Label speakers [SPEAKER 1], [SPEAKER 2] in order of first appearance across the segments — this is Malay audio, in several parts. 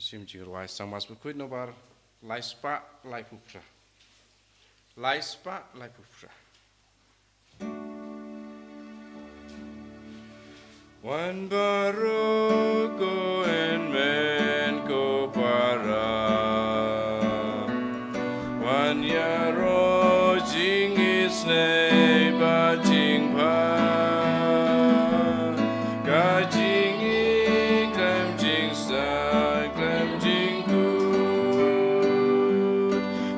[SPEAKER 1] sim jiruai samas bukuit nobar laispa laipupra. Laispa laipupra. Wan baru ko en men ko para. Wan yaro jing isne ba jing pa. Ka jing I klem jing sa klem jing ku.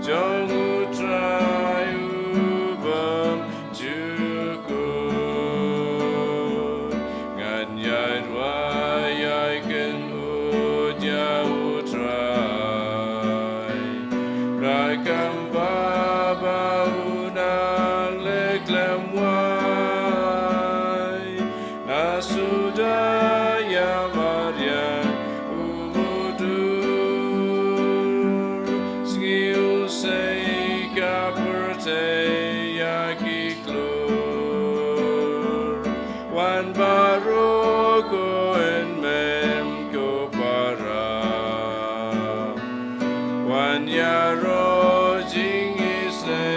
[SPEAKER 1] Jong utrai ubam juku. Ngan yai wai yai ken udya utrai. Rakam baba unang leklem wai. Nasudaya Maryam umudur. Skiu say kaperte yaki klur. Wan baroko en mem ko para. Wan yaro jing isne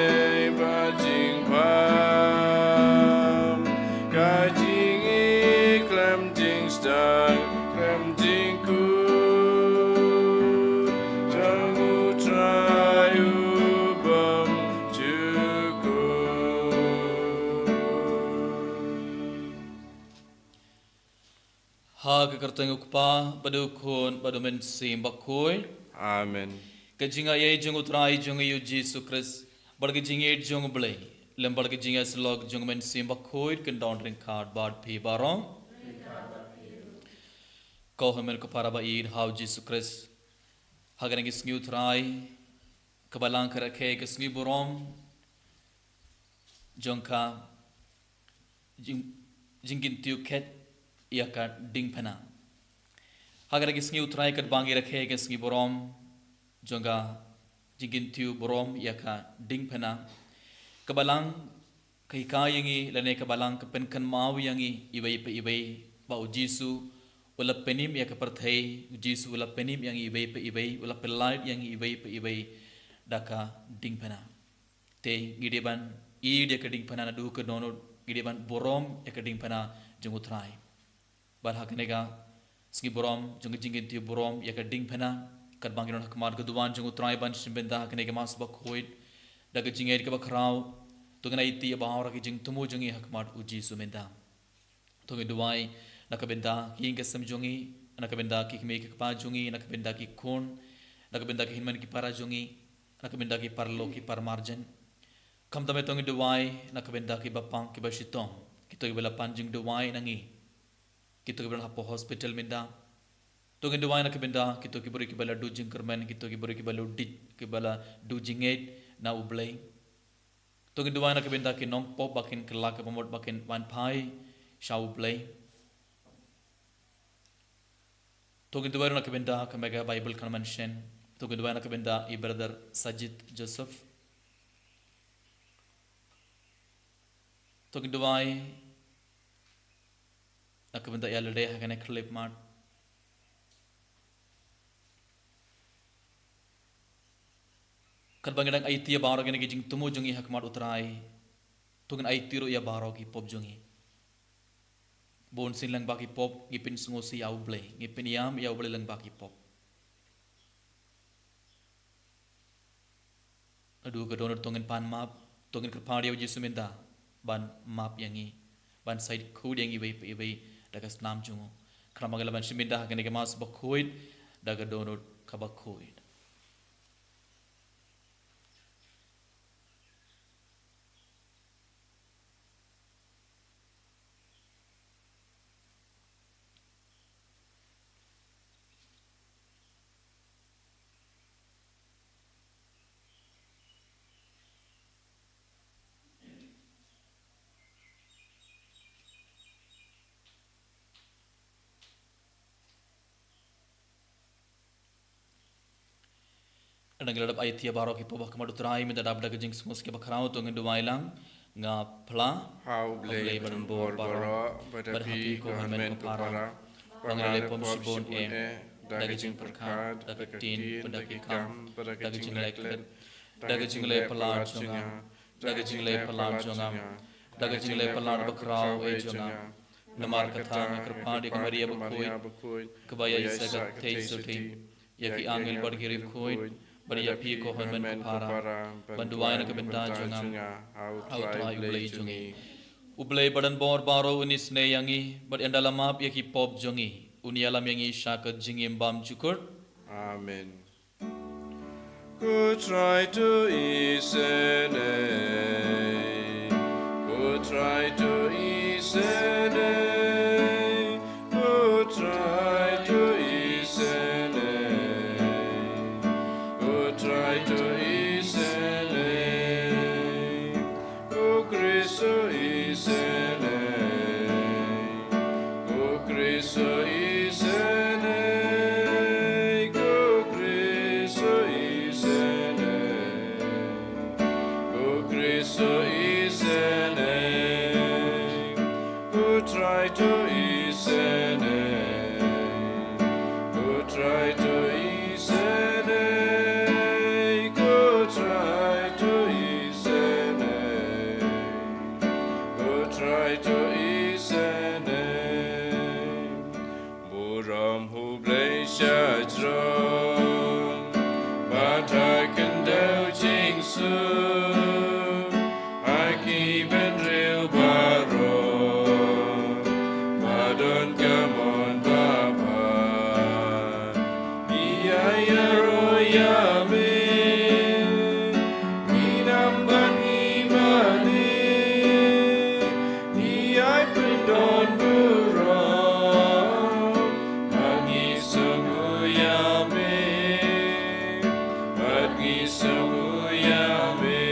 [SPEAKER 1] ba jing pam. Ka jing I klem jing stang klem jing ku. Jang utrai ubam juku.
[SPEAKER 2] Hag kerteng ukpa badukun badumen sim bakoi
[SPEAKER 1] Amen.
[SPEAKER 2] kejinga ye jung utrai jung yu Jesus Christ barge jinge jung blai lem barge jinga slog jung men sim bakoi ken dondring card bad phi barong ko hamer ko para ba id how Jesus Christ hagen gis nyu utrai kabalang karakhe ke sngi borom jongka jingin tiu ket yaka ding phana hagar gis ngi utrai kat bangi rakhe gis ngi borom jonga jingin tiu borom yaka ding phana kabalang kai ka yangi lane kabalang kapen kan mau yangi ibai pe ibai ba jisu ula penim yaka perthai jisu ula penim yangi ibai pe ibai ula pelait yangi ibai pe ibai daka ding phana te gideban id yaka ding phana na du ka dono gideban borom yaka ding phana jung utrai bar haknega sgi borom jung jingin tiu borom yaka ding phana kat bangiron hakmar keduan jung utrai ban simbenda haknega mas ba khoid daga jinged ka bakrau tugna iti abawra ki jing tumu jungi hakmar uji sumenda tugi duai nakabenda king ka samjungi nakabenda ki me ki pa jungi nakabenda ki khon nakabenda ki hinman ki para jungi nakabenda ki parlo ki parmarjan kam tame tugi duai nakabenda ki bapang ki basitong kitoy bela panjing duai nangi kito ki bela hapo hospital menda to gen duai nakabenda kito ki buri ki bela du jing kermen kito ki buri ki bela dit ki bela du jinget na ublay to gen duai nakabenda ki nong pop bakin kelak ka pamot bakin wan pai shau ublay to gen duai nakabenda ka mega bible convention to gen duai nakabenda I brother Sajid Joseph to gen duai nakabenda yalade hakane clip mat kat bangadang IT ya baro gene jing tumu jungi hakmat utrai tugen IT ro ya baro ki pop jungi bon sin lang baki pop ngipin sungosi ya uble ngipin yam ya uble lang baki pop adu ka donor tungen pan map tungen kerpadi ya jisu menda ban map yangi ban side khud yangi bai daga snam jungo kramagala ban siminda gene ke mas bakhoid daga donor kabakhoid Nagladap ay tiya baro ki pobak madutray mi dadab daga jing smus ke bakrao to ngi duwailang nga phla
[SPEAKER 1] How blay ban bor baro badapi ko hanmen ko para. Pangale pom sibon
[SPEAKER 2] daging perkat, dagatin, pendaki kam, daging leklet, daging le pelan jonga, daging le pelan jongam, daging le pelan bakrau jonga, namar katang kerpadi kamaria bakoi, kebaya isagat tei suti, yaki angil bargirip koi, bariya pi ko honmen kupara, banduai na kabenda jongam, au trai ublei jongi. Ublei badan bor baro unis ne yangi, bad endalamap yaki pop jongi, unialam yangi syakat jingim bam cukur.
[SPEAKER 1] Amen. Ku try to isene, ku try to isene, ku try to isene, ku try to isene, ku Kristo isene, ku Kristo isene, ku Kristo isene, ku Kristo isene, ku try to isene, ku try to isene, ku try to isene, ku try to isene, muram hublei shajrom, batakan dau jing su, aki ben real baro, badon kamon bapa, iya ya royame, minamban imane, iya pendon burong, agi sunguyame, agi sunguyame,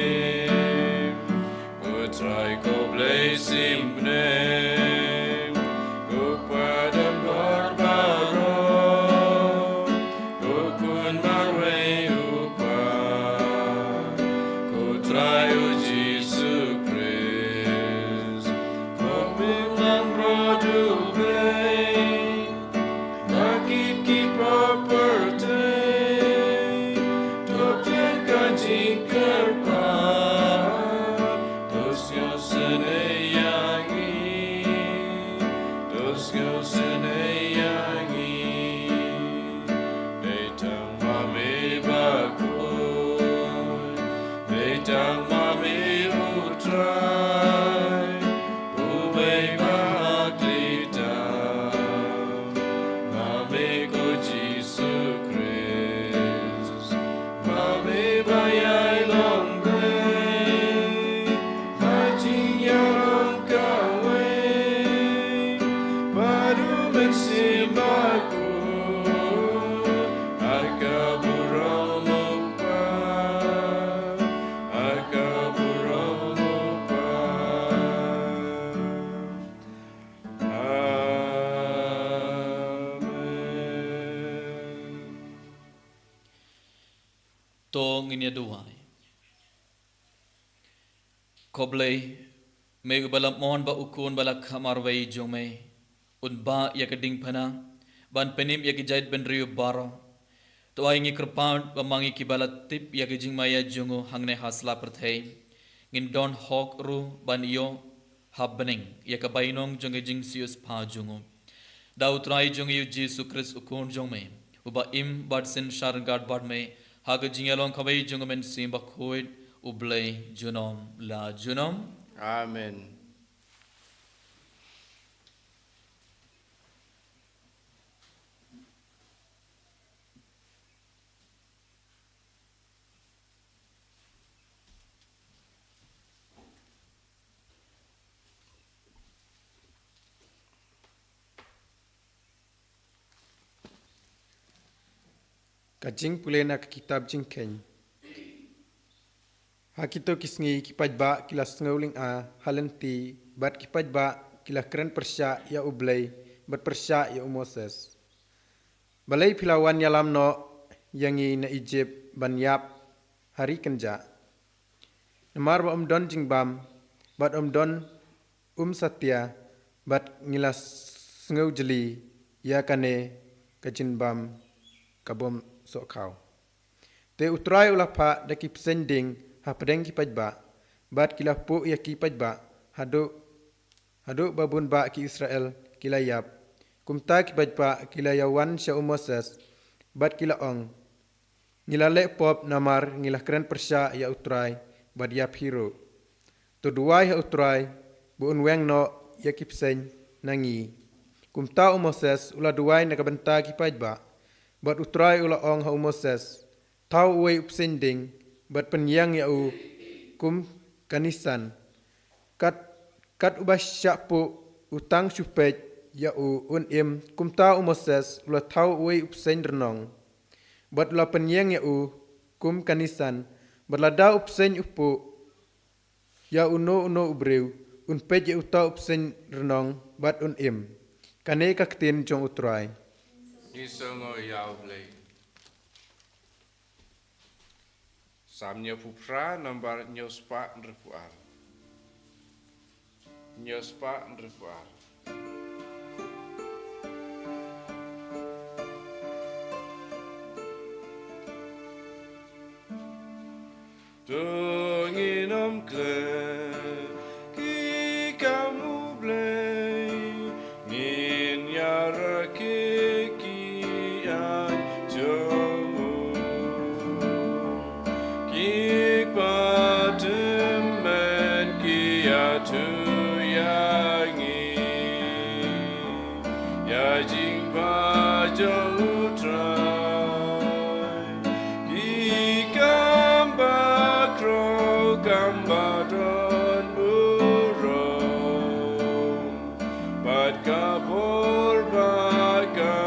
[SPEAKER 1] utrai ko simne, upadam barbaro, ukun marwe upa, utrai o Jesus Christ, kopilan rodublei, nakit ki property, topjen kajing kerpa, dos yo sene yangi, dos yo sene yangi, betang mame bakun, betang mame utrai, ubei bahaglita, mame ko Jesus Christ, mame bayai longbei, hajing yarong kawe, baru mensimbaku, akaburong mupa, akaburong mupa. Amen.
[SPEAKER 2] Tong inya duai. Koblei me ubalam mon ba ukun bala kamar wei jome un ba ya keding pana ban penim ya kijait ben riu baro to ai ngi kerpan ba mangi kibala tip ya kijing maya jungo hangne hasla perthei ngin don hok ru ban yo habning ya ka bainong jong jing sius pa jungo da utrai jong yu Jesus Christ ukun jome uba im bad sin shargad bad me hag jingalong khabai jong men sim ba khoid ublei junom la junom.
[SPEAKER 1] Amen.
[SPEAKER 3] Kajing pulena ke kitab jingkeng. Hakito kisngi kipajba kila snowling a halenti bat kipajba kila keren persya ya ublay bat persya ya Moses. Balai pilawan yalam no yangi na Egypt banyap hari kenja. Namar ba don jingbam bat don satya bat ngilas snow jeli ya kane kajin bam kabom sok kau. Te utrai ulah pa daki pesending ha pedeng ki pajba, bat kila pu ya ki pajba, hadu babun ba ki Israel kila yap, kumta ki pajba kila yawan sya Moses, bat kila ong, ngila le pop namar ngila keren persya ya utrai, bat yap hero. Tu duai ya utrai, bu unweng no ya ki peseng nangi. Kumta Moses ulah duai na kabenta ki pajba, bat utrai ulah ong ha Moses, tau uai upsending, bat penyang ya u kum kanisan, kat ubah syapu utang supej ya u unim, kumta Moses ulah tau uai upsend renong, bat ulah penyang ya u kum kanisan, bat lada upsend upu, ya uno ubreu, unpej ya utau upsend renong, bat unim, kane kaktin jong utrai.
[SPEAKER 1] Isongo yau blei. Samnya pupra nambar nyospa nrepuar. Nyospa nrepuar. Tunginom kle ki kamu blei ngin yara ki anjomu ki patemen ki atu yangi ya jing ba jong utrai ki kamba kro kamba don burung bat kapor baka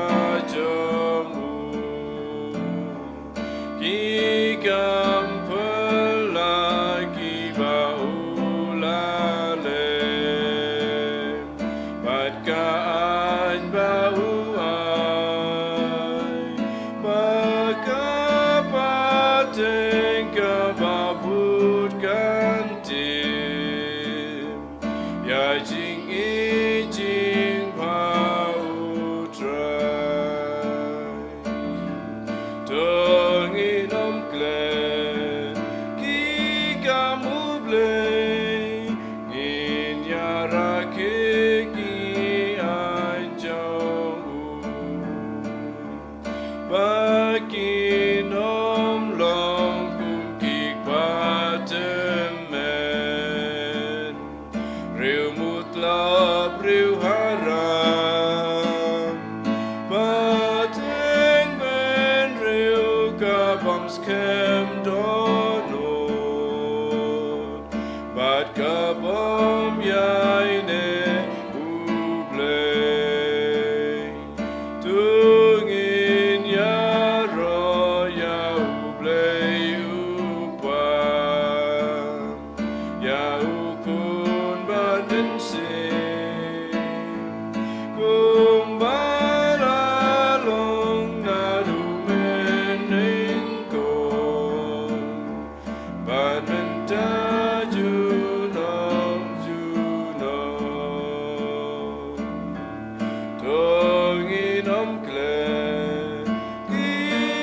[SPEAKER 1] jamu ki kampela ki baulale bat kaan bauai baka pateng kababut kantim ya jing ijing pautrai tunginom klen ki kamu blei ngin yara ki anjau bakinom long kukik patemen riu mutlap riu haram pateng men riu kabam skem donut bat kabam yaine ublei tungin yaro ya ublei upam ya ukun baden sin kumbara long nadu menengkong baden tajunong junong tunginom klen ki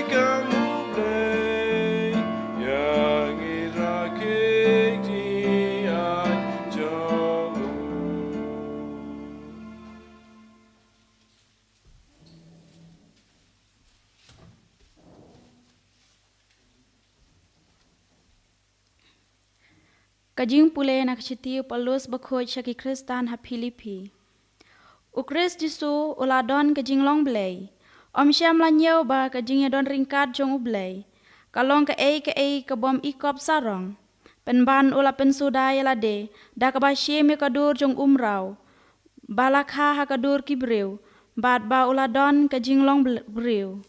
[SPEAKER 1] kamu blei yang irakik di anjamu.
[SPEAKER 4] Kajing pule nak chitiu Paulus bakhoj syaki Kristan ha Filipi. Ukris Jisu uladon kajing long blei. Om syam lanyau ba kajing yadon ringkat jong ublei. Kalong ke ei bom ikop sarong. Penban ula pensuda yalade da ka ba syem kadur jong umrau. Balakha ha kadur kibreu. Bad ba uladon kajing long breu.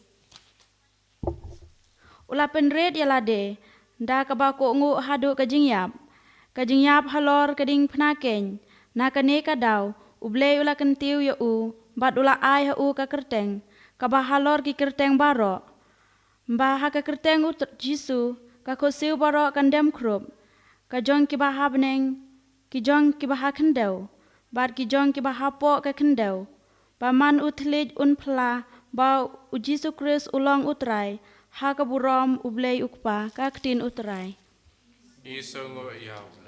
[SPEAKER 4] Ula penred yalade da ka ba ko ngu hadu kajing yap. Kajing yap halor kading penakeng, na kane kadau, ublei ula kentiu ya u, bat ula ai ha u ka kerteng, kabah halor ki kerteng barok. Mbah ha ka kerteng u Jisu, ka kosiu barok kandem krup, ka jong ki baha beneng, ki jong ki baha kendau, bat ki jong ki baha pok ka kendau, ba man u thlej un pla, ba ujisu Kris ulang utrai, ha kaburam ublay ukpa kaktin utrai.
[SPEAKER 1] Isongo Yahweh.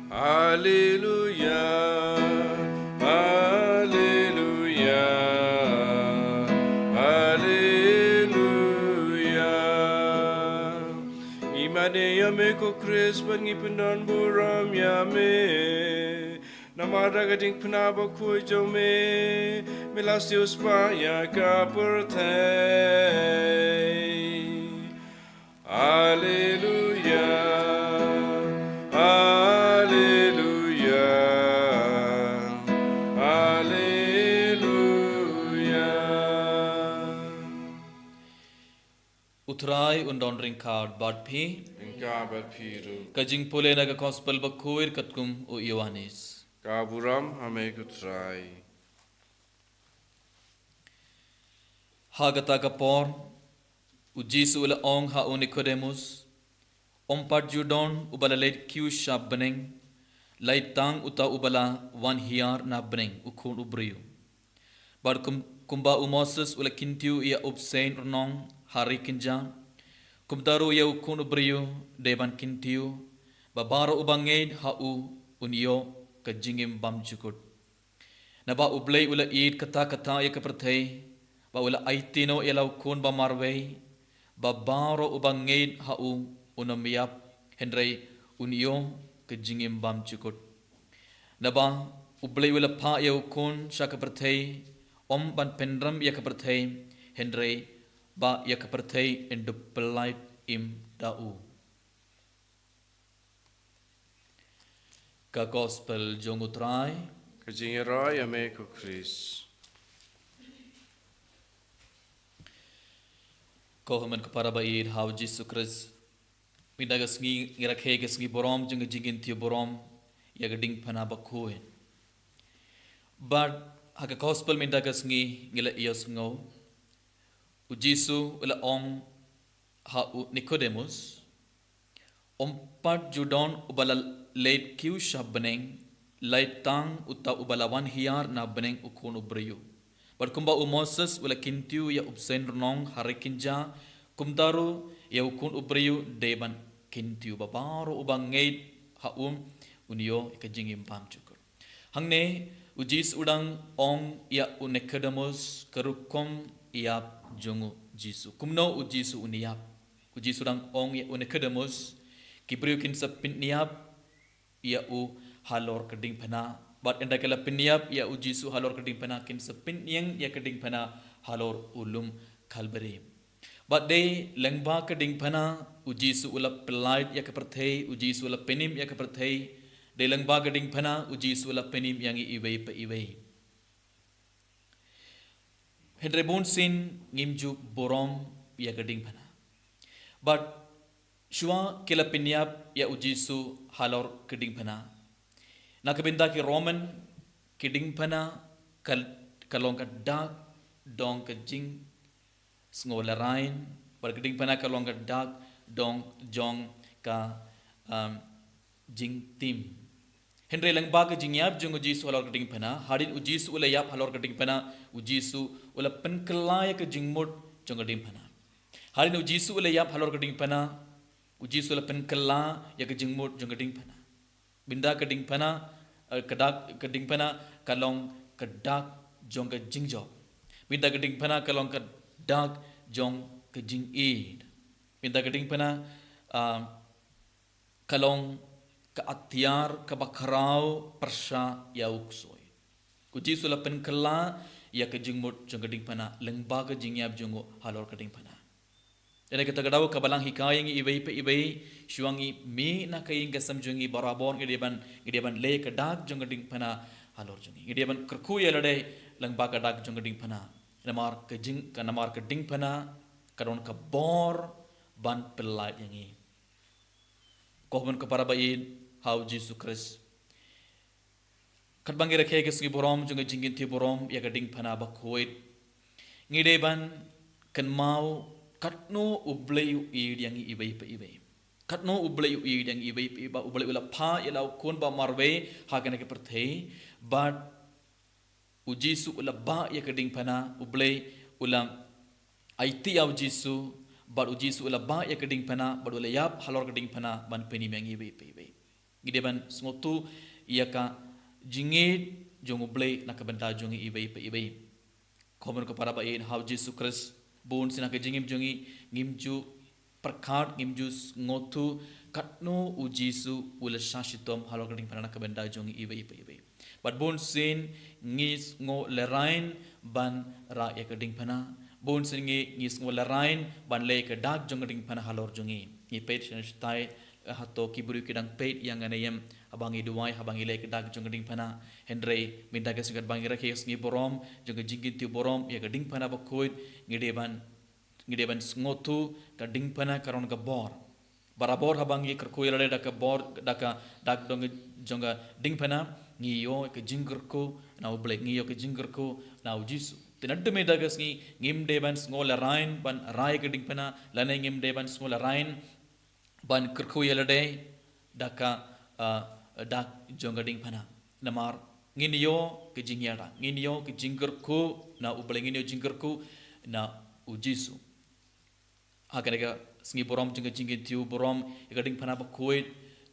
[SPEAKER 1] Hallelujah, Hallelujah, Hallelujah. Imane yame ko Chris pangipunan buram yame. Namara gading punaba kuy jome milasius pa ya kapurtay. Hallelujah.
[SPEAKER 2] Utrai undon ringkard bad pi
[SPEAKER 1] Inkabat piru.
[SPEAKER 2] kajing pule naga gospel bakuir katkum o Ioannis.
[SPEAKER 1] Kaburam hame kutrai.
[SPEAKER 2] Hagata kapor ujisu ula ong ha Nicodemus ompat judon ubala leit kiu shab beneng lait tang uta ubala wan hiar na beneng ukun ubriu bar kumba Moses ula kintiu ia obscene renong hari kinja kumdaru ia ukun ubriu deban kintiu babaro ubanged ha unio kajingim bam jukut naba ublay ula id kata ia kaperthai ba ula aitino ia ukun ba marwei babaro ubanged ha unamiap hendrai unio kajingim bam jukut naba ublay ula pa ia ukun sya kaperthai om ban pendram ia kaperthai hendrai ba ia kaperthai endupelait im dau ka gospel jongutrai
[SPEAKER 1] Kajingiroy hame ko Chris.
[SPEAKER 2] ko haman kapara baid hau Jesus Christ Mindagas ngirakhe gas ngi borom jeng jingin tiu borom ya gading phana bakhuin but haga gospel mindagas ngila ios ngo ujisu ula ong ha Nicodemus ompat judon ubala late kiu shabneng lait tang uta ubalawan hiar na beneng ukun ubriyu but kumba Moses ula kintiu ya ubsen renong harikinja kumdaru ya ukun ubriyu deban kintiu babaro ubangait haum unio ikajingim pam cukur hangne ujis udang ong ya Nicodemus kerukom iap jongu jisu kumno ujisu uniap ujis udang ong ya Nicodemus kibriu kin sapin niap ya halor keding phana but endakala piniap ya ujisu halor keding phana kin sapin yang ya keding phana halor ulum khalbari but they lengba keding phana ujisu ula pelait ya kaperthai ujisu ula penim ya kaperthai de lengba keding phana ujisu ula penim yang iwei pa iwei hendrebon sin ngimju borom ya keding phana but shua kila piniap ya ujisu halor keding phana nakabinda ki Roman keding phana kalong ka dak dong ka jing ngolarain bar keding phana kalong ka dak dong jong ka jing tim henre lang ba ka jingyap jong ujisu halor keding phana hadin ujisu ula yap halor keding phana ujisu ula penkelaya ka jingmut jong keding phana hadin ujisu ula yap halor keding phana ujisu ula penkela ya ka jingmut jong keding phana binda keding phana kedak keding phana kalong kedak jong ke jingjo binda keding phana kalong kedak jong ke jing id binda keding phana kalong ke atiar ke bakrau persya ya uksoi kuji sula penkela ya ke jingmut jong keding phana lengba ke jingyap jongo halor keding phana jadi kita kedau kabalang hikayang ibai pe ibai syuangi mi na kaing kasam jungi barabon ngidiban le kedak jong keding phana halor jungi ngidiban kerku ya lade lengba kedak jong keding phana namar ke jing ka namar ke ding phana karon ka bor ban pelait yangi kohon ka para bain hau Jesus Christ kat bangi rakhe ke sungi borom jong jingin ti borom ya keding phana bakhoit ngideban kan mau katno ubleyu id yang ibai pa ibai katno ublay u yang ibai ba ublay ula pha ila kon ba marwe hagan ke perthei but ujisu ula ba ya keding pana ublay ula aiti au jisu but ujisu ula ba ya keding pana but ula yap halor keding pana ban peni mengi ibai gide ban smotu ia ka jingit jong ublay nak benda jong ibai komen ko para ba in how jisu Christ bon sina ke jingim jongi ngimju perkat ngimju ngotu katno ujisu ula shashitom halor keding pana nak benda jong ibai but bon sin ngis ngo lerain ban ra ya keding pana bon sin ngis ngo lerain ban le ke dak jong keding pana halor jongi ni pet stai hato kiburu kidang pet yang anayam abangi duai abangi le ke dak jong keding pana henry minta ke singat bangi rakhe ngi borom jong jingin ti borom ya keding pana bakoit ngideban ngotu keding pana karon ka bor barabor habangi kerkoy le dak bor dak dong jonga ding pana ngiyo ke jinggerko na uble ngiyo ke jinggerko na ujisu tinadde me dagas ngi ngim deban ngol rain ban rai ke ding pana lane ngim deban ngol rain ban kerko yelade daka dak jonga ding pana namar nginiyo ke jingyara nginiyo ke jinggerko na uble nginiyo jinggerko na ujisu agarega sngi borom jonga jingin tiu borom ke ding pana bakoit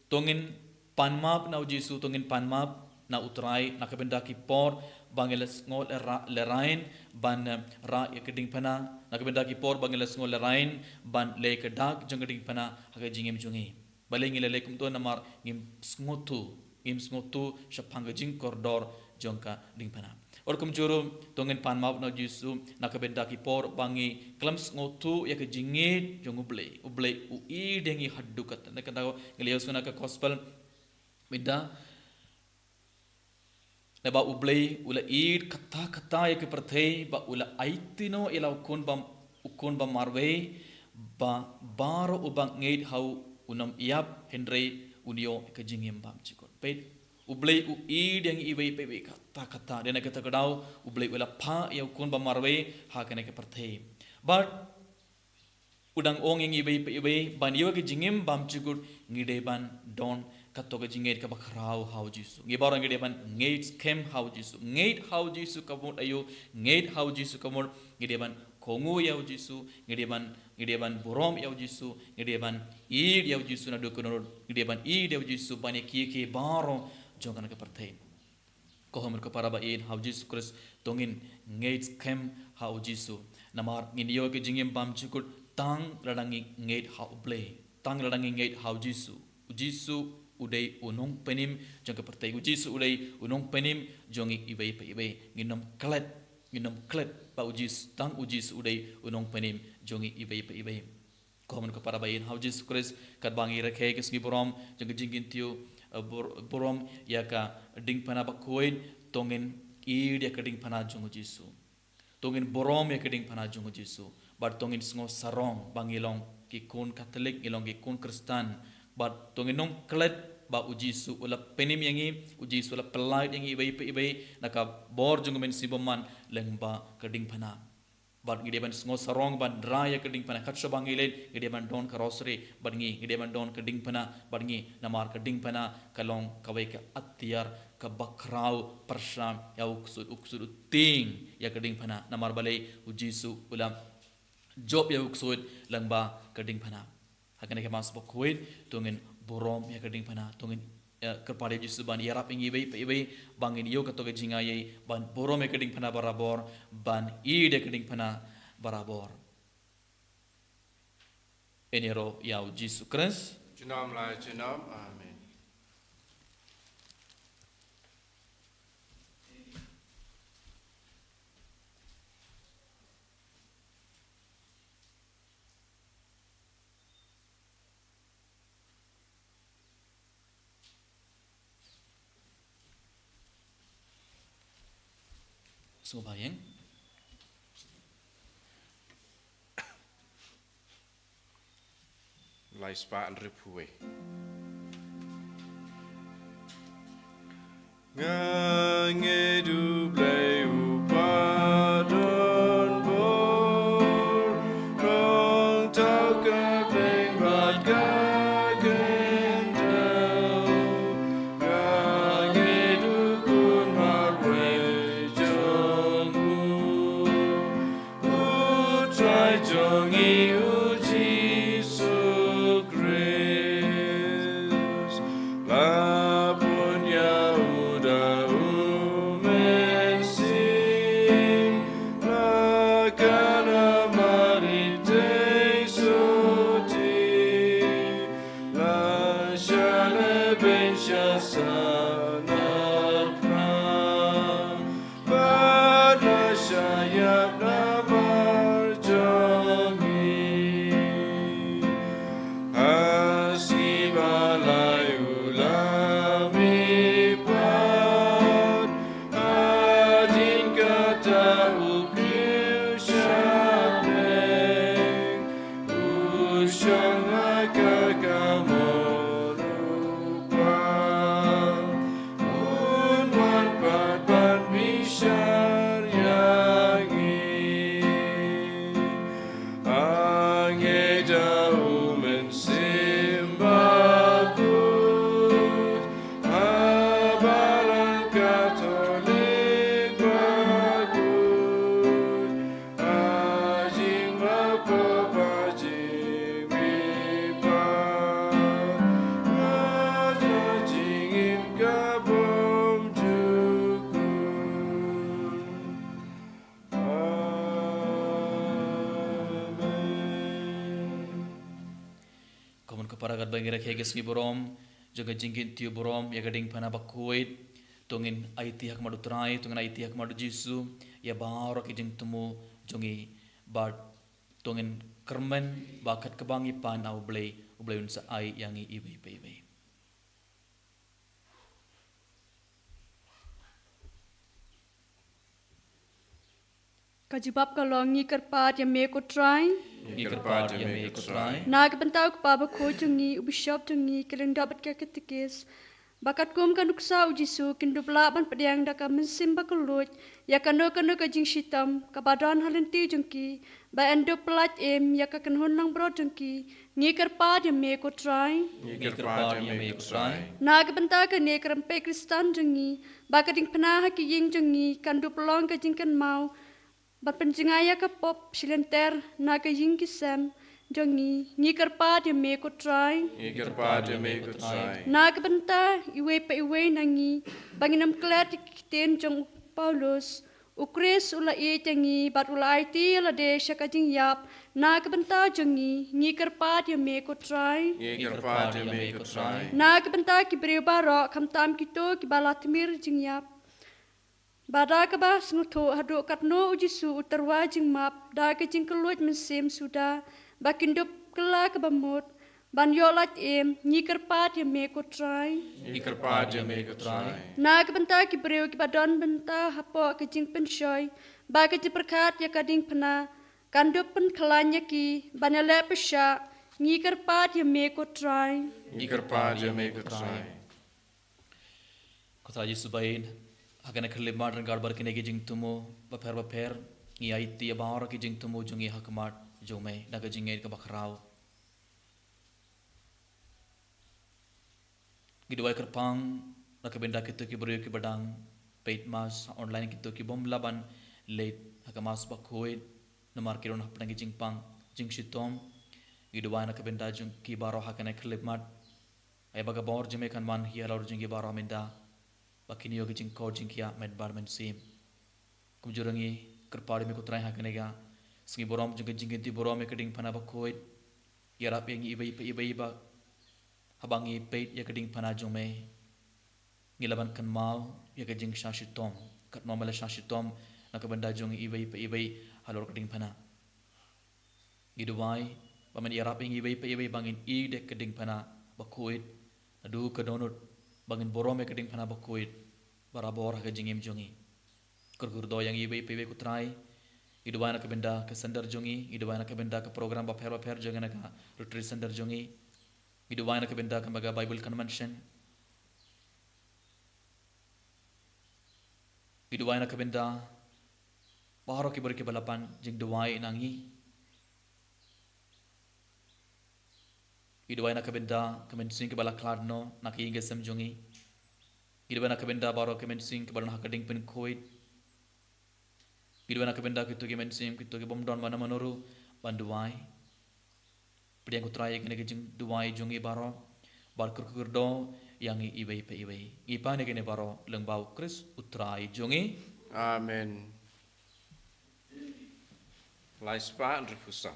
[SPEAKER 2] tongin panmap na ujisu tongin panmap na utrai na kabenda ki por bangeles ngol lerain ban ra ya keding pana na kabenda ki por bangeles ngol lerain ban le ke dak jong keding pana haga jingem jungi balengi le kum to namar ngim smotu shapanga jing kordor jongka ding pana or kum juru tongen pan map na jisu na kabenda ki por bangi klams ngotu ya ke jingit jong uble u I dengi haddu kat na kata ngelios na ka gospel mida ba ublay ula id kata ya ke perthei ba ula aitino ila ukon ba marwe ba baro ubang ngeit hau unam iap henry unio ke jingim bam chikot pet ublay u id yang ibai pe kata dena kata kadau ublay ula pha ya ukon ba marwe ha kene ke perthei but udang ong yang ibai ban yo ke jingim bam chikot ngide ban don kato ke jinget ka bakrau how jisu ngi barang ngi depan ngeit kem how jisu ngeit how jisu kamot ayo ngeit how jisu kamot ngi depan kongu ya jisu ngi depan borom ya jisu ngi depan id ya jisu na dokono ngi depan id ya jisu bani ki baro jongan ke perthei ko hamur ka para ba in how jisu Christ tongin ngeit kem how jisu namar ngi yo ke jingem bam chukut tang ladangi ngeit how play tang ladangi ngeit how jisu udai unong penim jong kepertai ujisu udai unong penim jong ibai nginom klet ba ujis tang ujis udai unong penim jong ibai komen ko para bayin how Jesus Christ kat bangi rakhe ke sgi borom jong jingin tiu borom ya ka ding pana ba koin tongin id ya ka ding pana jong jisu tongin borom ya ka ding pana jong jisu bar tongin sngo sarong bangilong ki kun Katolik ilong ki kun Kristen but tongin nong klet ba ujisu ula penim yangi ujisu ula pelait yangi ibai naka bor jungmen siboman lengba keding pana but ngide ban sngo sarong ban draya keding pana khatsa bangilen ngide ban don karosre but ngide ban don keding pana but namar keding pana kalong kawai ka atyar ka bakrau persam ya uksud ting ya keding pana namar balai ujisu ula job ya uksud lengba keding pana hakane ke mas bokuit tungin borom ya keding pana tongin kerpade jisu ban yarap ingi ibai bangin yo katoke jingai ban borom ya keding pana barabor ban ide keding pana barabor enero ya jisu Christ
[SPEAKER 1] Junam la junam amen
[SPEAKER 2] so bayang
[SPEAKER 1] lai spa an ripue ngange du play upadon bor rong tau ka bling bad guy La punya uda umensi la kana marite suti la shana ben shasana bad la shayab na marjami
[SPEAKER 2] Kamun kaparagat bangira keges ngi borom jaga jingin tiu borom ya gading pana bakuit tungin IT hak madu trai tungin IT hak madu jisu ya baro ke jing temu jongi bad tungin kermen bakat kebangi pan au blay unsa ai yangi ibai bai.
[SPEAKER 5] Kajibab kalongi kerpat yang me ko try.
[SPEAKER 2] Ikerpat ya me kutrai
[SPEAKER 5] Nag bentau ko baba ko jungi ubishop jungi keleng dapat ka ketikis. Bakat kum kan uksa ujisu kindu pelaban pediang daka mensim bakalut ya kano ka jing shitam ka badan halenti jungki ba endo pelat ya ka kan honang bro jungki ngi kerpat yang me ko try.
[SPEAKER 2] Ikerpat ya me kutrai
[SPEAKER 5] Nag bentau ka ne kerempe kristan jungi bakating penah ki ying jungi kandu pelong ka jing kan mau berpenjengaya ke pop silenter naga yingki sem jongi ngi kerpat ya me ko try
[SPEAKER 1] Ikerpat ya me kutrai
[SPEAKER 5] naga benta iwe pa iwe nangi banginam klat kiten jong Paulus ukres ula e tangi bat ula IT la de shakajing yap naga benta jongi ngi kerpat ya me ko try
[SPEAKER 1] Ikerpat ya me kutrai
[SPEAKER 5] naga benta ki breu barok kam tam kito ki balatmir jing yap Bada ka ba snuto hado katno ujisu utarwa jing map da ka jing keluat mesim sudah bakindo kela ka bamut ban yolat nyi kerpat ya me ko try
[SPEAKER 1] Ikerpat ya me kutrai
[SPEAKER 5] na ka benta ki breu ki badan benta hapo ka jing penshoy ba ka ji perkat ya kading pena kando pen kelanya ki banale pesha nyi kerpat ya me ko try
[SPEAKER 1] Ikerpat ya me kutrai
[SPEAKER 2] Kota Yesubain Hakana kelima dan garbar kene ke jing tumu baper ngi IT ya bahara ke jing tumu jungi hakmat jome naga jingai ke bakrau Gidwai kerpang nak benda kita ki beriu ki badang peit mas online kita ki bom laban late hakamas bakoid nomar kiron hapnang ki jingpang jing shitom Gidwai nak benda jung ki baro hakana klimat ay baga bor jeme kan man hi alor jing ki baro minda bakini yogi jing ko jing kia med bar men sim kumjurangi kerpari me ko trai hakane ga singi borom jung jing ti borom me keding pana bakoid yarap yang ibai ba habangi peit ya keding pana jung me ngilaban kan mau ya keding shashitom kat nomala shashitom nak benda jung ibai halor keding pana giduai paman yarap yang ibai bangin i dek keding pana bakoid adu kedonut bangin borom me keding pana bakoid barabor ka jingim jongi kurkurdo yang ibai ku try idubai nak benda ke sender jongi idubai nak benda ke program baper jongi nak retreat sender jongi idubai nak benda ke baga bible convention idubai nak benda baharo ki berke balapan jing duai nangi Iduai nak benda kemensing ke balak kladno nak inge sem jongi. Iduai nak benda baro kemensing ke balan hakading pen koid. Iduai nak benda kitu kemensing kitu ke bomdon mana manuru banduai. Pediang kutrai kene ke jing duai jongi baro bar kurkurdo yang ibai pe ibai. Ipa ne kene baro lengbau Kris utrai jongi.
[SPEAKER 1] Amen. Lai spa and refusa.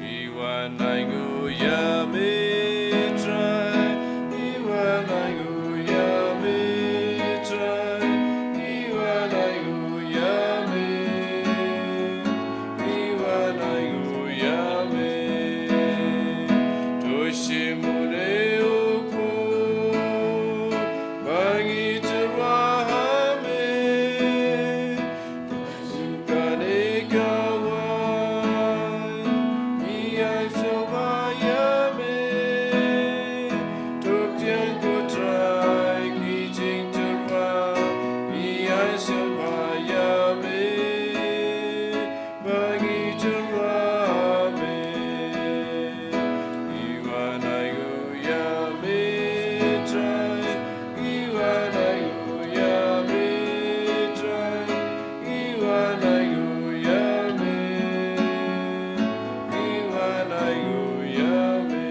[SPEAKER 1] Iwan aigu yami try. Iwan aigu yami try. Iwan aigu yami. Iwan aigu yami. Toshimune upu. Bangi terwahame. Sukane kawan. Iyai sobayame. Tuk tiang kutrai kijing terwa. Iyai sobayame. Bangi terwahame. Iwan aigu yame try. Iwan aigu yame try. Iwan aigu yame. Iwan aigu yame.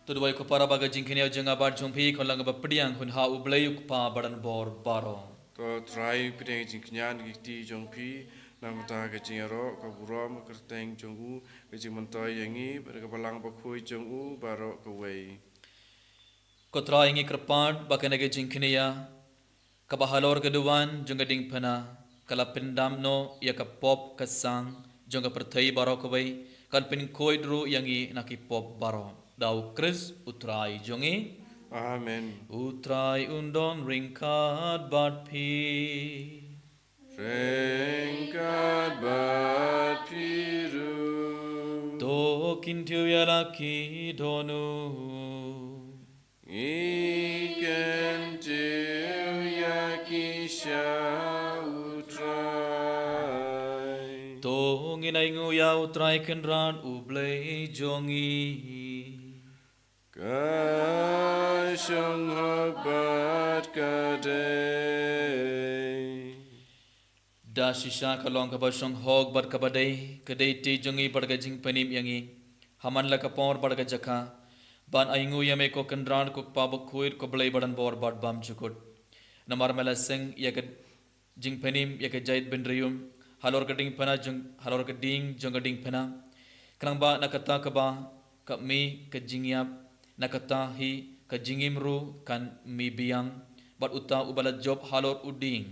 [SPEAKER 2] Tuduai ko para baga jingkene jeng abar jongpi kon lang ba pediang hun ha ublei pa badan bor baro.
[SPEAKER 1] To try pideng jing knyan gikti jong pi nam ta ke jing ro ka burom ka teng jong u ke jing mentoy yangi ber ka balang ba khoi jong u baro ka wei.
[SPEAKER 2] Ko trai ngi kerpan bakane ge jingkene ya ka bahalor keduan jong ding phana kala pendam no ya ka pop ka sang jong ka perthai baro ko wei kan pin koi dru yangi naki pop baro. Dau Kris utrai jongi.
[SPEAKER 1] Amen.
[SPEAKER 2] Utrai undon ringkat bat pi.
[SPEAKER 1] Rengkat bat piru.
[SPEAKER 2] To kintiu yalaki donu.
[SPEAKER 1] Ikan tiu yaki sya utrai.
[SPEAKER 2] To nginai nguya utrai kenran ublei jongi.
[SPEAKER 1] Kashong habat kadai.
[SPEAKER 2] Da shisha kalong ka basong hog bar ka badai kadai ti jongi barga jing panim yangi haman la ka por barga jaka ban aingu yame ko kendran ko pabok khuir ko blai badan bor bad bam chukut namar mela sing yak jing panim yak jait ben riyum halor ka ding pana jong halor ka ding jong ding pana krang ba nakata ka ba ka mi ka jingyap nakata hi ka jingimru kan mi biang bat uta ubala job halor uding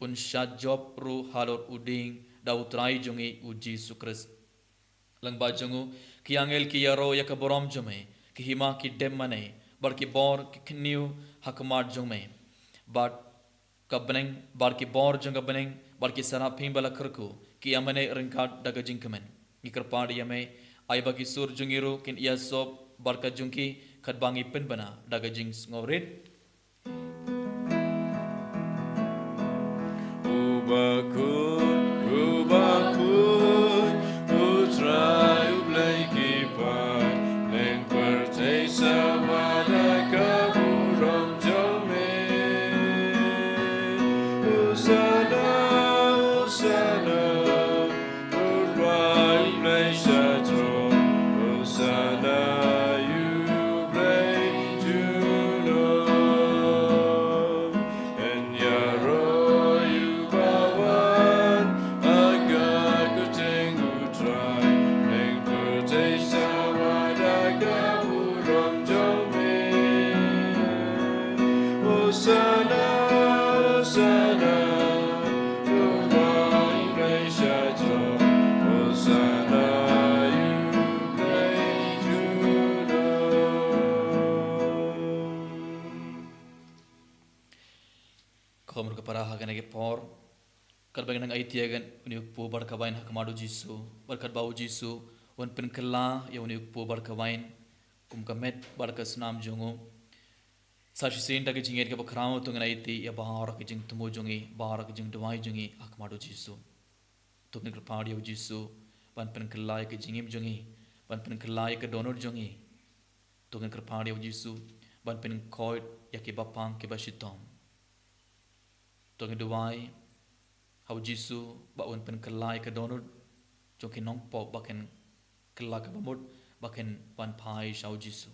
[SPEAKER 2] unsha job ru halor uding da utrai jongi uji sukris langba jongu ki angel ki yaro ya ka borom jome ki hima ki dem mane bar ki bor ki kniu hakmar jome bat ka beneng bar ki bor jonga beneng bar ki sara phim bala khurku ki amane ringkat daga jingkamen ki kerpadi yame ai ba ki sur jongiru kin iya sob bar ka jungki khatbangi pen bana daga jing ngorit
[SPEAKER 1] Ubakut, utrai ublai kipat, leng pertai samada kaburam jome. Usana, usana, utrai ublai syatro, usana ublai juno. En yaro
[SPEAKER 2] Komur para hagane ke por kalbang nang aitiagan uni pu bar kawain hakmadu jisu barkat bau jisu wan pen kala ya uni pu bar kawain kum kamet bar ka snam jongo sashi sin ta ke jinget ke bakrao tu ngai ti ya bahar ke jing tumo jongi bahar ke jing dwai jongi hakmadu jisu tu ne krpadi ya jisu wan pen kala ke jingim jongi wan pen kala ke donor jongi tu ne krpadi ya jisu ban pen koit ya ki bapang ki basitom to ngi duwai hau jisu ba un pen kelai ke donut jong ki nong po ba ken kelak ke bamut ba ken ban pai shau jisu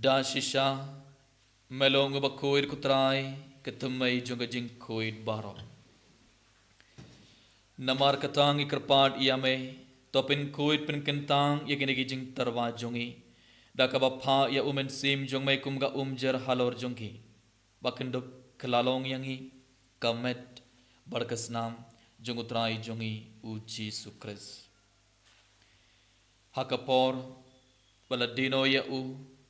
[SPEAKER 2] da shisha melong ba koit kutrai ketumai jong jing koit baro namar katang ikrpat iame topin koit pen kentang ya gine jing tarwa jongi da ka bapha ya umen sim jong mai kum ga jer halor jongki bakendop kelalong yangi kamet barkasnam jong utrai jongi uji sukres hakapor bala dino ya u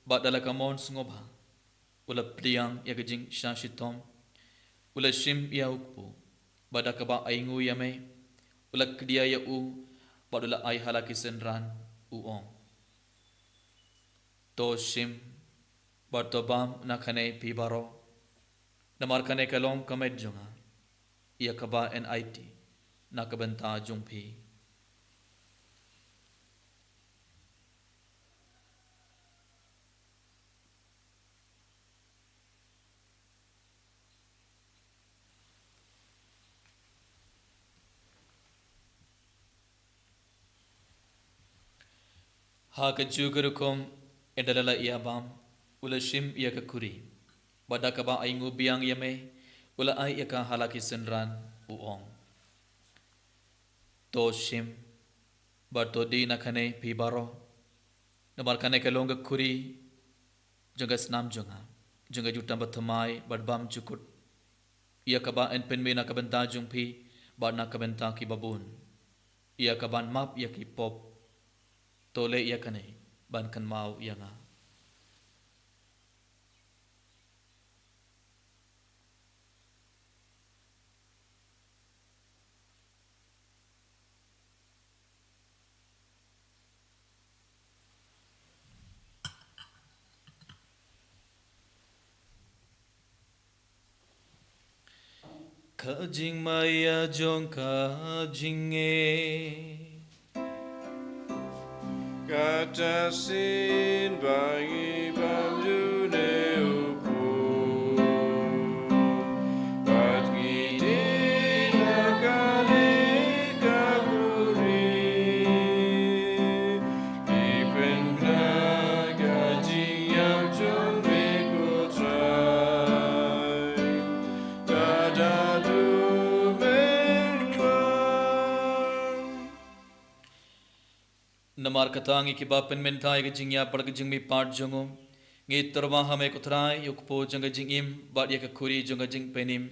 [SPEAKER 2] badala kamon sngobha ula priang ya gajing shashitom ula shim ya ukpu badakaba aingu yame ula kdia ya u badula ai halaki senran uong to shim bartobam nakane pibaro namarkane kalong kamed jonga ia kaba NIT nakabenta jungpi ha kajugurukum edalala iabam ula shim ia kakuri badakaba aingu biang yame ula ai ia halaki senran uong to shim bartodi nakane pibaro namarkane kalonga kuri jaga snam jonga jutam bathamai badbam cukut ia kaba en penme nakabenta jungpi bad nakabenta ki babun ia kaban map ia ki pop tole ia kane ban kan mau ia nga kajing maya jong kajing
[SPEAKER 1] Katasin bagi bamju ne upu Bagi dia kali kaburi Ipen gaji yang jom bekutrai Dadadu
[SPEAKER 2] namar katangi ki bapen mentai ke jingya par ke jingmi part jongo ngi terwa hame kutrai yukpo janga jingim bad ya kuri janga jing penim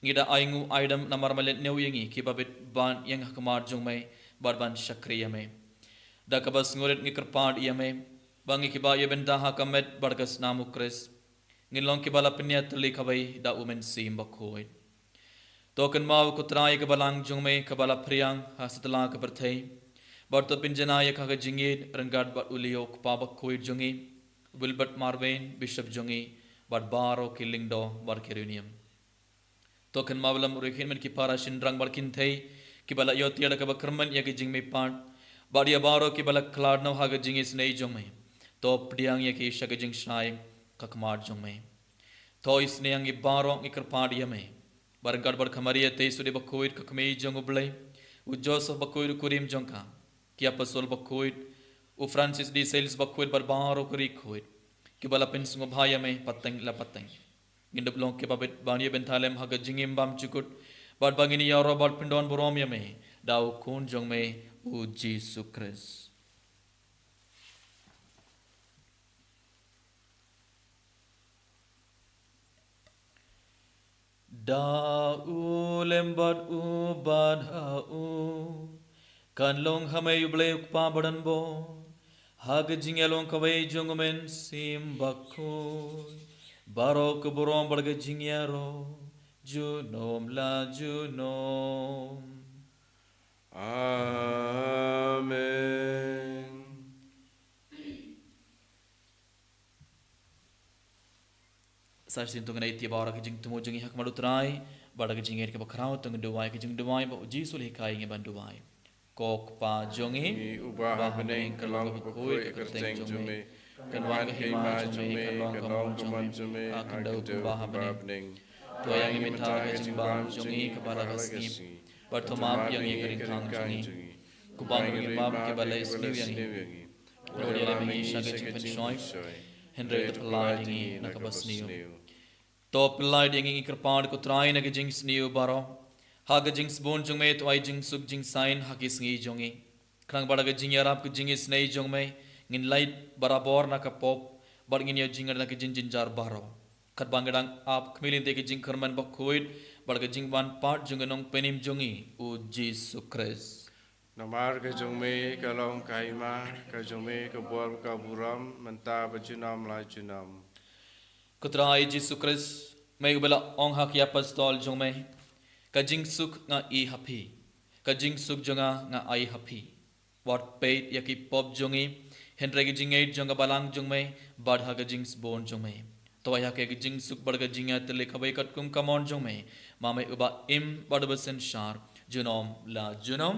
[SPEAKER 2] ngida aingu aidam namar malet neu yengi ki babet ban yang hakmar jongmai barban shakriya me da kabas ngoret ngi kerpad yame bangi ki ba ye benda hakamet barkas namu kres ngilong ki bala penya tli khabai da umen sim bakhoi token mau kutrai ke balang jongmai ke bala priang hasatla ke perthai Barto pinjana ya kaga jingid rangad bat ulio kpaba koi jongi Wilbert Marvin Bishop jongi bat baro kilingdo bar kerunium token mawalam urekin men kipara shindrang barkin thei kibala yoti ada kaba kerman ya ki jingme part badia baro kibala klad no haga jingi snei jongme to pdiang ya ki shaga jing shnai kakmar jongme to isneang i baro ikar pad yame barangad bar khamariya te sude bakoid kakmei jongublai u Joseph bakoid kurim jongka Kia pasol bakoid u Francis D Sales bakoid barbaro kuri koid ki bala pensungo bhaya me pateng la pateng gindup long ke babet bani bentalem haga jingim bam chukut bad bangini yaro bad pindon borom yame dau kun jong me u Jesus Christ da u lembad u badha u kan long hame yuble ukpa badan bo hag jingelong kawai jongomen sim bakoi barok borom barga jingyaro junom la junom
[SPEAKER 1] Amen
[SPEAKER 2] sarsin tunga iti bara ke jing tumo jingi hak madutrai barga jinger ke bakrao tunga duwai ke jing duwai ba jisul hikai nge ban duwai kok pa jongi
[SPEAKER 1] Ngi ubah bening kalong bakoi kerteng jume. Kanwan kema jume kalong kuman jume
[SPEAKER 2] akandau
[SPEAKER 1] akandau
[SPEAKER 2] kubah
[SPEAKER 1] ubah
[SPEAKER 2] bening
[SPEAKER 1] bening.
[SPEAKER 2] toyang imitha ke jingbam jongi kepala kasni bertomap yang ikering kang jongi kubang ngimam ke balai sniu yang Gloria le mengi shaga jingpen shoy Henry the pelai dingi nakabasniu to pelai dingi ikerpad ko trai na ke jing sniu baro ha ke jing spon jong me to ai jing suk jing sign ha ke sngi jongi krang bada ke jing yarap ke jing snei jong me ngin light barabor na ka pop bar ngin ya jingar na ke jin jin jar baro kat bangedang ap kmilin te ke jing kerman bakoid bar ke jing ban part jong nong penim jongi u Jesus Christ
[SPEAKER 1] Namar ke jume kalong kaima ke jume ke buar ke buram menta bajunam la junam.
[SPEAKER 2] Kutrai Jesus Christ may ubala ong hak ya pastol jong may kajing suk nga I happy kajing suk jonga nga ai happy what paid yaki pop jongi henre ki jing 8 jonga balang jong may bad ha kajing bone jong may to ya ke jing suk bar kajing ya tele khabai kat kum kamon jong may mamay uba im bad basen shar junom la junom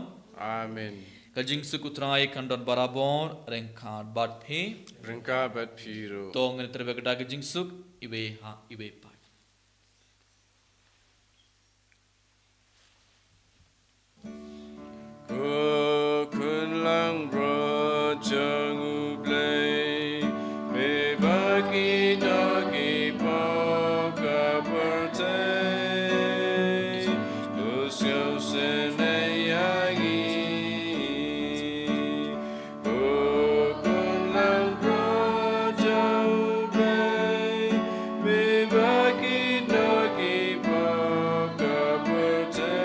[SPEAKER 1] Amen.
[SPEAKER 2] kajing suk utrai kandon barabon rengkhat bad phi
[SPEAKER 1] Ringka bat piru.
[SPEAKER 2] tong ne terbe kada kajing suk ibe ha ibe pa
[SPEAKER 1] Kun lang bro jang ublay me bagi dagi po kaperte Lusyo senayagi Kun lang bro jang ublay me bagi dagi po kaperte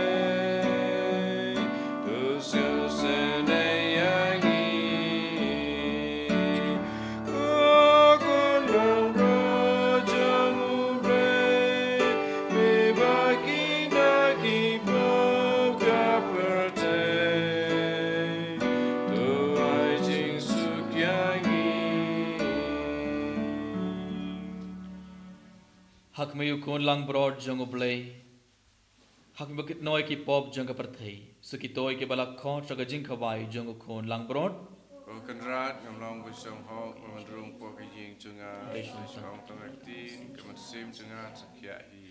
[SPEAKER 1] Lusyo senayagi Kun lang bro jang ublay me bagi dagi po kaperte Tuai jing sukyangi
[SPEAKER 2] hak mayu kon lang broad jong oblay hak bakit noy ki pop jong ka parthei suki toy ke balak khon chaga jing khawai jong kon lang broad
[SPEAKER 1] Kan rat ngam long bu song ho man rung po ka ying chunga song tong aktin ka mat sim chunga sakya hi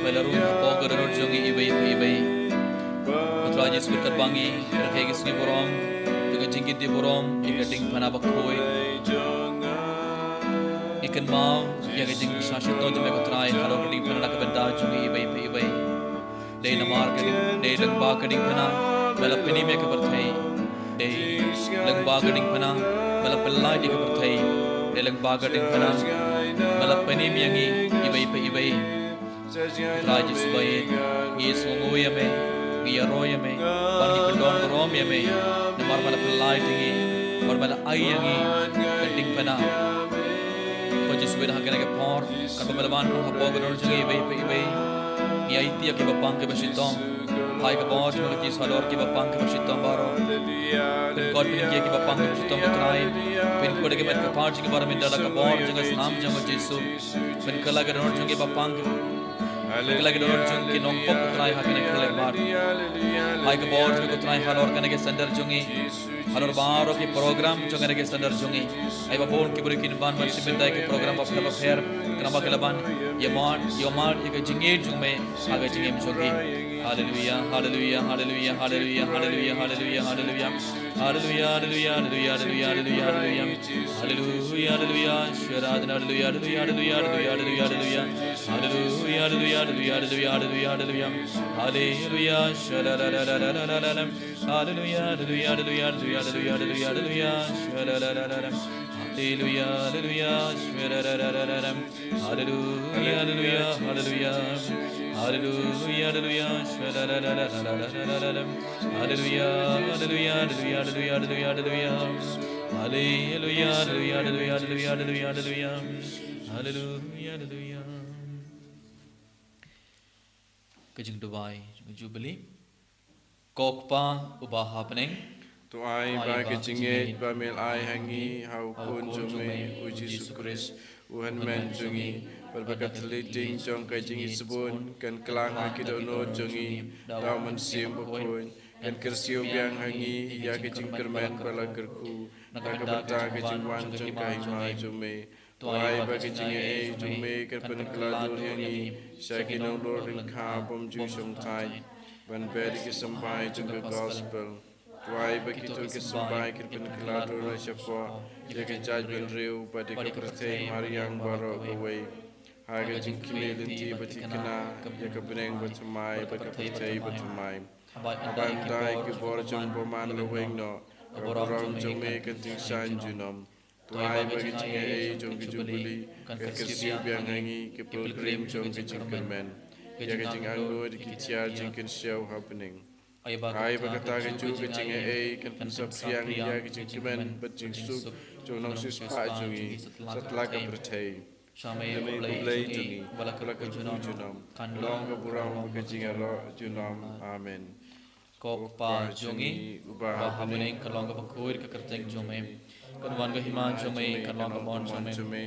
[SPEAKER 2] Belarun Hapoga Jongi Ibai Ibai Putra Yesus berkat bangi Rakyat Sungai Borom Juga Jingkit di Borom Ikating Panabakoi Ikan mau Yang jing Sashito Jumai Putrai Halo Kading Panabakabenda Jongi Ibai Ibai Day Namar Kading Day Lengba Kading Pana Bela Penime Kabarthai Day Lengba Kading Pana Bela Pelai Di Kabarthai Day Lengba Kading Pana Bela Penime Yangi Ibai Ibai Raja Subai Yesus Nguyame Giyaroyame Bangi Pendon Boromyame Namar Bela Pelai Tingi Bar Bela Ayangi Kading Pana Koji Subai Hakana Ke Por Kadang Bela Ban Ruh Hapoga Jongi Ibai Iaiti Aki Bapang Ke Basitong Hai Ke Bor Jongi Jis Halor Ki Bapang Ke Basitong Baro Pin Kod Pin Ki Bapang Ke Basitong Utrai Pin Kod Ke Met Ke Par Jongi Baro Mindala Ke Bor Jongi Snam Jongi Jisu Pin Kala Ke Donor Jongi Bapang Pin Kala Ke Donor Jongi Nong Pop Utrai Hakana Ke Kale Bar Hai Ke Bor Jongi Utrai Halor Kana Ke Sandar Jongi Halor Baro Ki Program Jongi Ke Sandar Jongi Ai Babon Ki Burikin Ban Mansi Bindai Ki Program Bapela Bapher Kenapa Ke Laban Yaman Ika Jingi Jongi Aga Jingi Jongi Hallelujah, hallelujah, hallelujah, hallelujah, hallelujah, hallelujah, hallelujah, hallelujah, hallelujah, hallelujah, hallelujah, hallelujah, hallelujah, hallelujah, Shradhan, hallelujah, hallelujah, hallelujah, hallelujah, hallelujah, hallelujah, hallelujah, hallelujah, hallelujah, hallelujah, hallelujah, Shradhan, hallelujah, hallelujah, hallelujah, hallelujah, hallelujah, hallelujah, Shradhan. Hallelujah, hallelujah, Shradhan, hallelujah, hallelujah, hallelujah. Hallelujah, hallelujah, hallelujah, hallelujah, hallelujah, hallelujah, hallelujah, hallelujah, hallelujah, hallelujah, hallelujah, hallelujah, hallelujah, hallelujah. Kajing Dubai, Jubilee, Kokpa, Ubaha Pening,
[SPEAKER 1] Tu ai ba ke jinge ba mel ai hangi hau kun jume u Jesus Christ u han men jungi berbakat liting jong kai jingi sebun kan kelang ha kidono jungi dau man sim bokun kan kersiu biang hangi ya ke jing kermen bala kerku na ka berta ke jingwan jong kai mai jume tu ai ba ke jinge e jume kan pen kladur hangi sha ke nong lor ring kha bom ju song tai ban beri ke sampai jong gospel Tuai begitu kesembai kirpen keladu rasyapwa Jaga jajbel riu pada kepertai mariang barok kawai Haga jingkili linti bati kena Jaga beneng batamai baka pertai batamai Abai mdai ke bor jong boman laweng no Kaborong jong me kenting san junom Tuai bagi jinga e jong ke jubuli Ke kersiu biang hangi ke pilgrim jong ke jingkermen Jaga jing anggo di kitia jingken siau happening Hai berkata keju kecing kan pensap siang ya kecing cuman berjing suk jonong suspa jungi setelah kepercayai demi kulai jungi balak junam long keburang kecing ro junam amen
[SPEAKER 2] Kokpa jungi ubah bening kalong kepakuir kekerteng jume kanwan kehima jume kalong kebon jume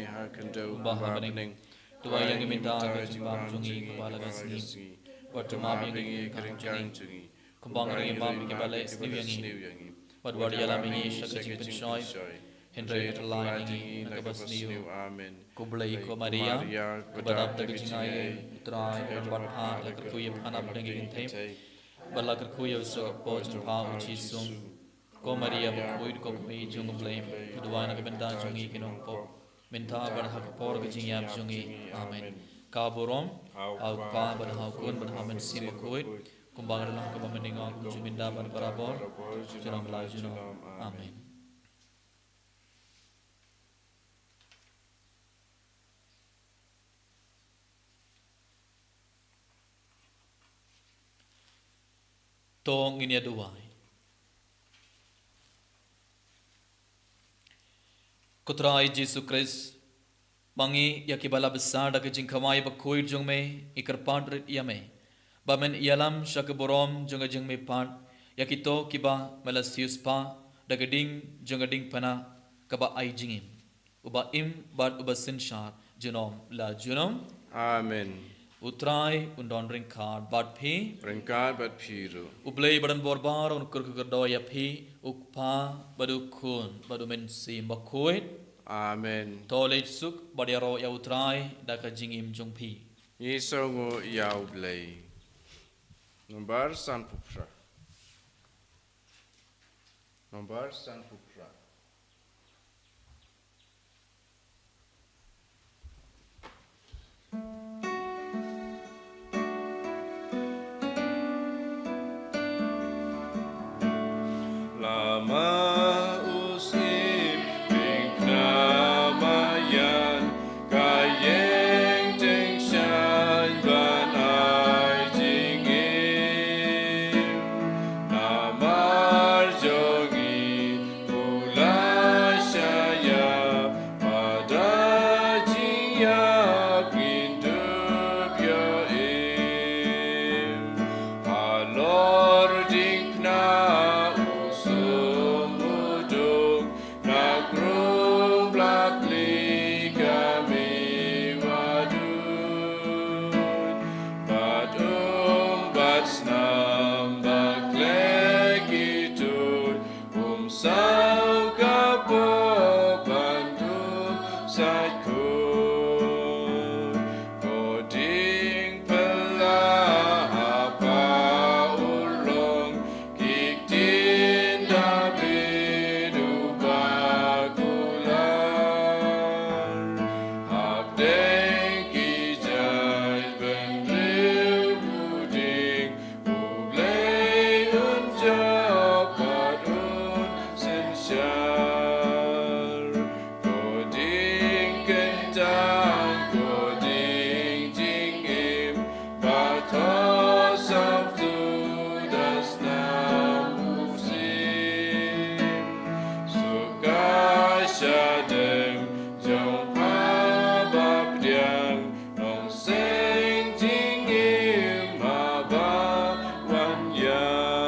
[SPEAKER 2] ubah bening tua yang minta kejibam jungi kepala gasni waktu mami yang kering jungi Kembang ringi mam ke balai sniu yangi Wadwad yalam ingi syakajing penshoy Hendrai terlain ingi nakabas niu Kublai ko Maria Kubadab dagajing ay Utrai kerbat ha lakar kuya panab dengi gintay Balakar kuya usok po jung pa uchi sung Ko Maria bakuid ko kumay jung blame Kedua nakabenda jungi kinong po Minta barhak por gajing yam jungi Amen Kaburom Au pa barhau kun barhamen sim bakuid Kumbang dalam kemeningan juminda ban parabor junam laju amin. Tong ini aduai. Kutrai Yesus Kristus bangi yakibala besar dak jingkamai bakoi jongme ikar padrit yame. Bamen ialam syaka borom jonga jeng me pan yakito kiba melasius pa dagading jonga ding pana kaba ai jingim uba im bad uba sinshar junom la junom
[SPEAKER 1] amen
[SPEAKER 2] utrai undon ringkar bad phi
[SPEAKER 1] ringkar bad phiru
[SPEAKER 2] ublei badan borbar un kurkudo ya phi ukpa badu kun badu men sim bakoit
[SPEAKER 1] amen
[SPEAKER 2] tolej suk badiaro ya utrai daka jingim jong phi
[SPEAKER 1] Yisongo yau blei. Nombar san pupra. Nombar san pupra. Lama usim pingknamayan kayeng tengshan ban ai jingim namar jongi pula syaya pada jiak hidup ya im halor dikna Sao kapo bandum saikun Koding pelahapa ulong Kiktin dabidu bagulan Habdeng kijai bendriu buding Ublei unjok padun Sensyar Koding kentang Koding jingim Bato sabtu dasna musim Suka syadem Jom babdiang Nong seng jingim Haba wanyang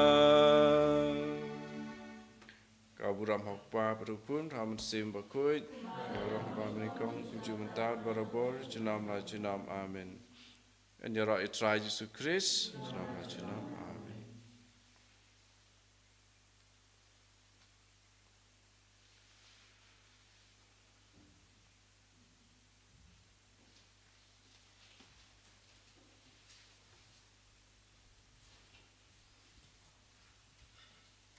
[SPEAKER 1] Kaburam hokpa berupun Ramen sim bakuit Kaburam hokpa menikong Tujuh mentad barabor Jenam la jenam amin. En jara itra Yesus Kristus Jenam la jenam amin.